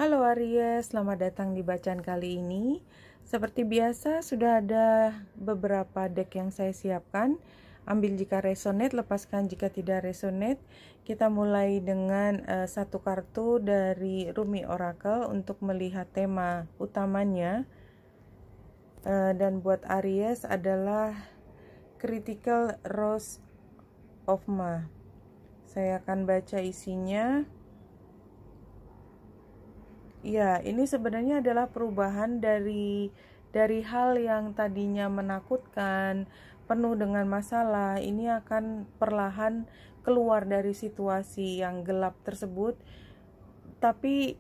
Halo Aries, selamat datang di bacaan kali ini. Seperti biasa, sudah ada beberapa deck yang saya siapkan. Ambil jika resonate, lepaskan jika tidak resonate. Kita mulai dengan satu kartu dari Rumi Oracle untuk melihat tema utamanya. Dan buat Aries adalah Critical Rose of Ma. Saya akan baca isinya. Ya, ini sebenarnya adalah perubahan dari hal yang tadinya menakutkan, penuh dengan masalah. Ini akan perlahan keluar dari situasi yang gelap tersebut. Tapi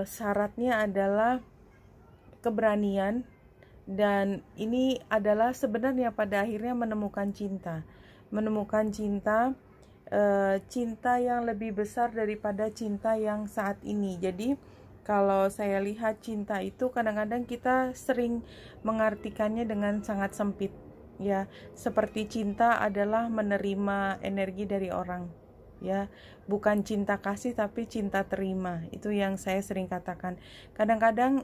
syaratnya adalah keberanian, dan ini adalah sebenarnya pada akhirnya menemukan cinta. Menemukan cinta, cinta yang lebih besar daripada cinta yang saat ini. Jadi kalau saya lihat cinta itu kadang-kadang kita sering mengartikannya dengan sangat sempit, ya. Seperti cinta adalah menerima energi dari orang, ya. Bukan cinta kasih tapi cinta terima. Itu yang saya sering katakan. Kadang-kadang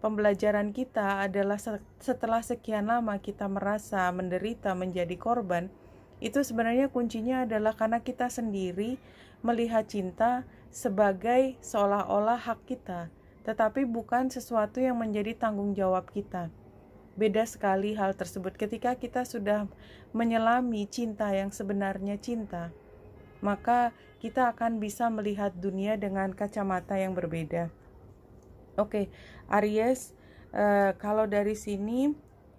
pembelajaran kita adalah setelah sekian lama kita merasa menderita, menjadi korban. Itu sebenarnya kuncinya adalah karena kita sendiri melihat cinta sebagai seolah-olah hak kita, tetapi bukan sesuatu yang menjadi tanggung jawab kita. Beda sekali hal tersebut ketika kita sudah menyelami cinta yang sebenarnya cinta, maka kita akan bisa melihat dunia dengan kacamata yang berbeda. Oke, Aries, kalau dari sini,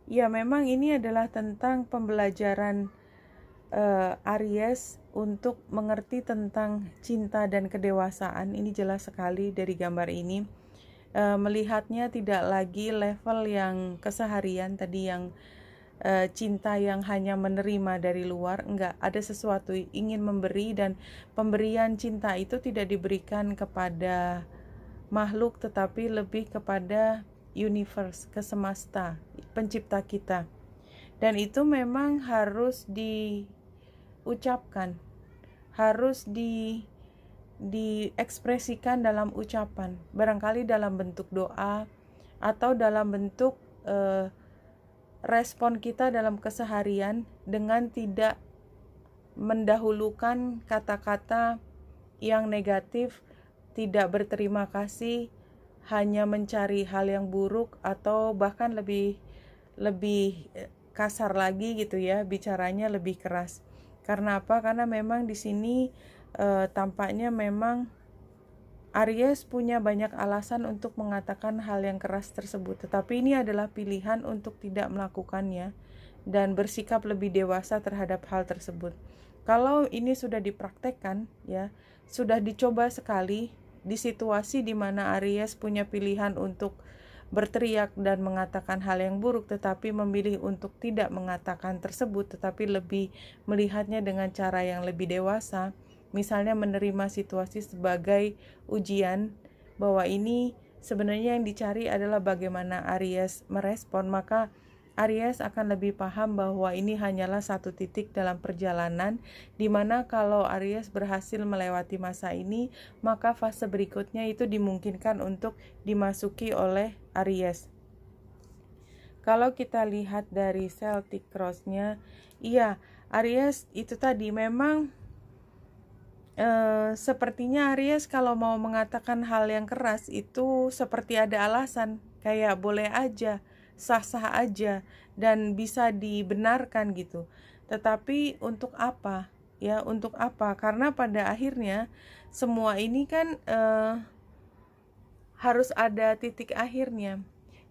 ya memang ini adalah tentang pembelajaran Aries untuk mengerti tentang cinta dan kedewasaan. Ini jelas sekali dari gambar ini. Melihatnya tidak lagi level yang keseharian tadi, yang cinta yang hanya menerima dari luar. Enggak, ada sesuatu ingin memberi, dan pemberian cinta itu tidak diberikan kepada makhluk tetapi lebih kepada universe, ke semesta, pencipta kita. Dan itu memang harus diucapkan, harus diekspresikan dalam ucapan, barangkali dalam bentuk doa atau dalam bentuk respon kita dalam keseharian, dengan tidak mendahulukan kata-kata yang negatif, tidak berterima kasih, hanya mencari hal yang buruk, atau bahkan lebih kasar lagi gitu ya, bicaranya lebih keras. Karena apa? Karena memang di sini tampaknya memang Aries punya banyak alasan untuk mengatakan hal yang keras tersebut, tetapi ini adalah pilihan untuk tidak melakukannya dan bersikap lebih dewasa terhadap hal tersebut. Kalau ini sudah dipraktekkan, ya, sudah dicoba sekali di situasi di mana Aries punya pilihan untuk berteriak dan mengatakan hal yang buruk, tetapi memilih untuk tidak mengatakan tersebut, tetapi lebih melihatnya dengan cara yang lebih dewasa. Misalnya menerima situasi sebagai ujian, bahwa ini sebenarnya yang dicari adalah bagaimana Aries merespon, maka Aries akan lebih paham bahwa ini hanyalah satu titik dalam perjalanan, dimana kalau Aries berhasil melewati masa ini, maka fase berikutnya itu dimungkinkan untuk dimasuki oleh Aries. Kalau kita lihat dari Celtic Cross-nya, iya, Aries itu tadi memang sepertinya Aries kalau mau mengatakan hal yang keras itu seperti ada alasan, kayak boleh aja, sah-sah aja, dan bisa dibenarkan gitu. Tetapi untuk apa? Ya, untuk apa? Karena pada akhirnya semua ini kan harus ada titik akhirnya.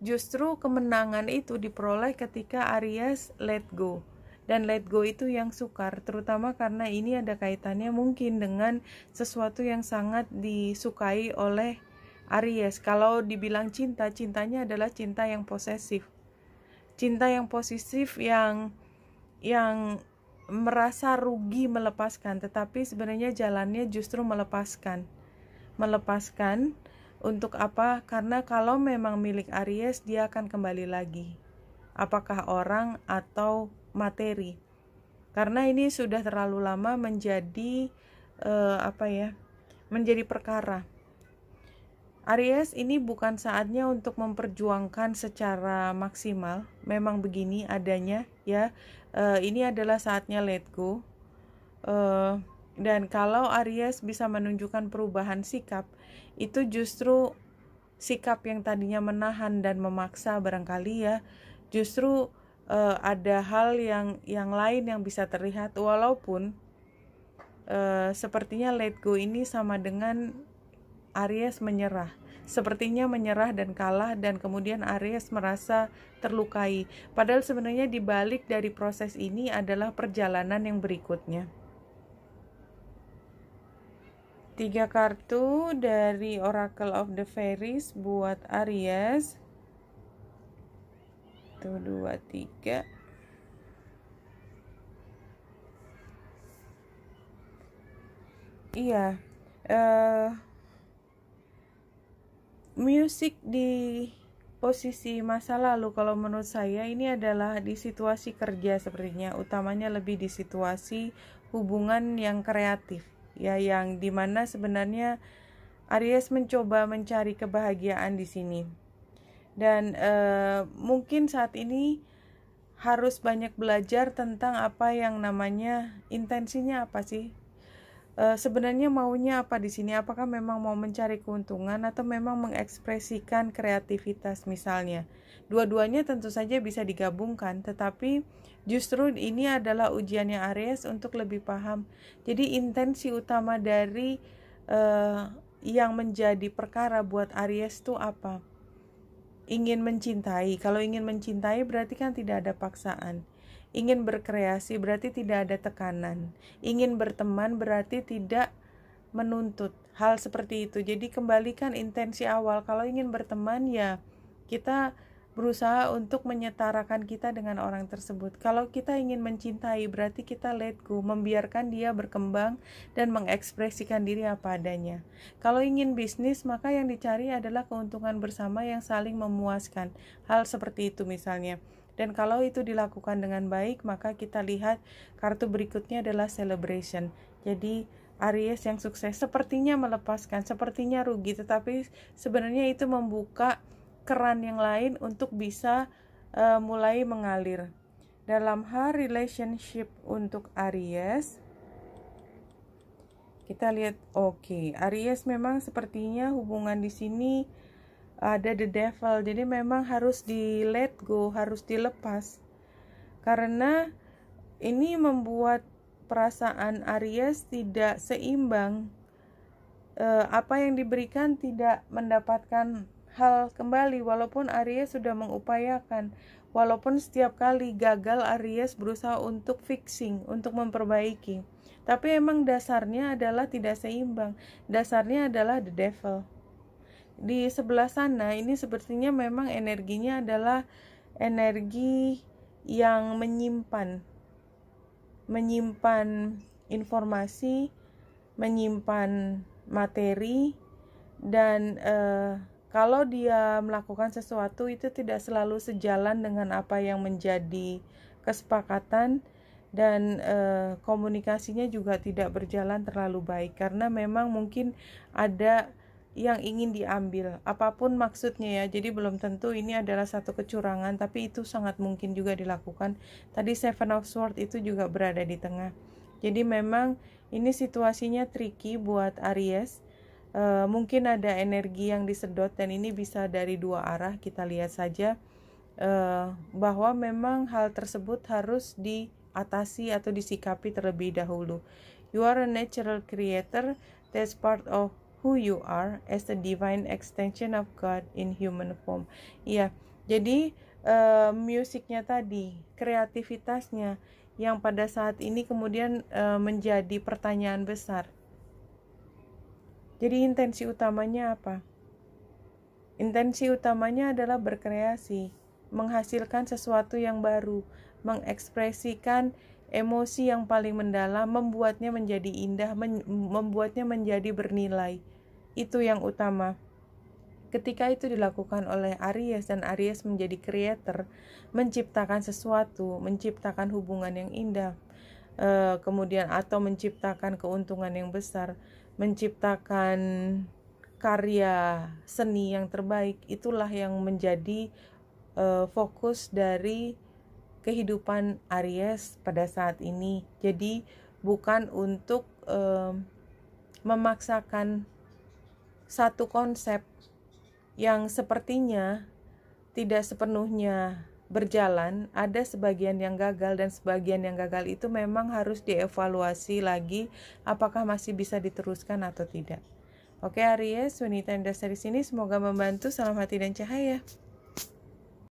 Justru kemenangan itu diperoleh ketika Aries let go. Dan let go itu yang sukar, terutama karena ini ada kaitannya mungkin dengan sesuatu yang sangat disukai oleh Aries. Kalau dibilang cinta, cintanya adalah cinta yang posesif. Cinta yang posesif yang merasa rugi melepaskan, tetapi sebenarnya jalannya justru melepaskan. Melepaskan untuk apa? Karena kalau memang milik Aries, dia akan kembali lagi. Apakah orang atau materi? Karena ini sudah terlalu lama menjadi menjadi perkara. Aries, ini bukan saatnya untuk memperjuangkan secara maksimal. Memang begini adanya ya. Ini adalah saatnya let go. Dan kalau Aries bisa menunjukkan perubahan sikap, itu justru sikap yang tadinya menahan dan memaksa barangkali ya, justru ada hal yang lain yang bisa terlihat, walaupun sepertinya let go ini sama dengan Aries menyerah. Sepertinya menyerah dan kalah, dan kemudian Aries merasa terlukai. Padahal sebenarnya di balik dari proses ini adalah perjalanan yang berikutnya. 3 kartu dari Oracle of the Fairies buat Aries. 1, 2, 3. Iya. Musik di posisi masa lalu kalau menurut saya ini adalah di situasi kerja sepertinya, utamanya lebih di situasi hubungan yang kreatif ya, yang dimana sebenarnya Aries mencoba mencari kebahagiaan di sini, dan mungkin saat ini harus banyak belajar tentang apa yang namanya intensinya apa sih. Sebenarnya maunya apa di sini? Apakah memang mau mencari keuntungan atau memang mengekspresikan kreativitas misalnya? Dua-duanya tentu saja bisa digabungkan, tetapi justru ini adalah ujiannya Aries untuk lebih paham. Jadi intensi utama dari yang menjadi perkara buat Aries itu apa? Ingin mencintai. Kalau ingin mencintai berarti kan tidak ada paksaan. Ingin berkreasi berarti tidak ada tekanan. Ingin berteman berarti tidak menuntut hal seperti itu. Jadi kembalikan intensi awal. Kalau ingin berteman ya kita berusaha untuk menyetarakan kita dengan orang tersebut. Kalau kita ingin mencintai berarti kita let go, membiarkan dia berkembang dan mengekspresikan diri apa adanya. Kalau ingin bisnis maka yang dicari adalah keuntungan bersama yang saling memuaskan. Hal seperti itu misalnya. Dan kalau itu dilakukan dengan baik, maka kita lihat kartu berikutnya adalah celebration. Jadi Aries yang sukses sepertinya melepaskan, sepertinya rugi, tetapi sebenarnya itu membuka keran yang lain untuk bisa mulai mengalir. Dalam hal relationship untuk Aries, kita lihat Aries memang sepertinya hubungan di sini ada the devil, jadi memang harus di let go, harus dilepas, karena ini membuat perasaan Aries tidak seimbang. Apa yang diberikan tidak mendapatkan hal kembali, walaupun Aries sudah mengupayakan, walaupun setiap kali gagal Aries berusaha untuk fixing, untuk memperbaiki, tapi emang dasarnya adalah tidak seimbang, dasarnya adalah the devil. Di sebelah sana ini sepertinya memang energinya adalah energi yang menyimpan informasi, menyimpan materi, dan kalau dia melakukan sesuatu itu tidak selalu sejalan dengan apa yang menjadi kesepakatan, dan komunikasinya juga tidak berjalan terlalu baik karena memang mungkin ada yang ingin diambil, apapun maksudnya ya. Jadi belum tentu ini adalah satu kecurangan, tapi itu sangat mungkin juga dilakukan. Tadi Seven of Swords itu juga berada di tengah. Jadi memang ini situasinya tricky buat Aries. Mungkin ada energi yang disedot, dan ini bisa dari dua arah. Kita lihat saja bahwa memang hal tersebut harus diatasi atau disikapi terlebih dahulu. You are a natural creator, that's part of who you are as a divine extension of God in human form. Iya, jadi musiknya tadi, kreativitasnya yang pada saat ini kemudian menjadi pertanyaan besar. Jadi intensi utamanya apa? Intensi utamanya adalah berkreasi, menghasilkan sesuatu yang baru, mengekspresikan emosi yang paling mendalam, membuatnya menjadi indah, membuatnya menjadi bernilai. Itu yang utama. Ketika itu dilakukan oleh Aries dan Aries menjadi creator, menciptakan sesuatu, menciptakan hubungan yang indah, kemudian atau menciptakan keuntungan yang besar, menciptakan karya seni yang terbaik, itulah yang menjadi fokus dari kehidupan Aries pada saat ini. Jadi bukan untuk memaksakan satu konsep yang sepertinya tidak sepenuhnya berjalan. Ada sebagian yang gagal, dan sebagian yang gagal itu memang harus dievaluasi lagi apakah masih bisa diteruskan atau tidak. Oke Aries, wanita yang dasar di sini semoga membantu. Salam hati dan cahaya.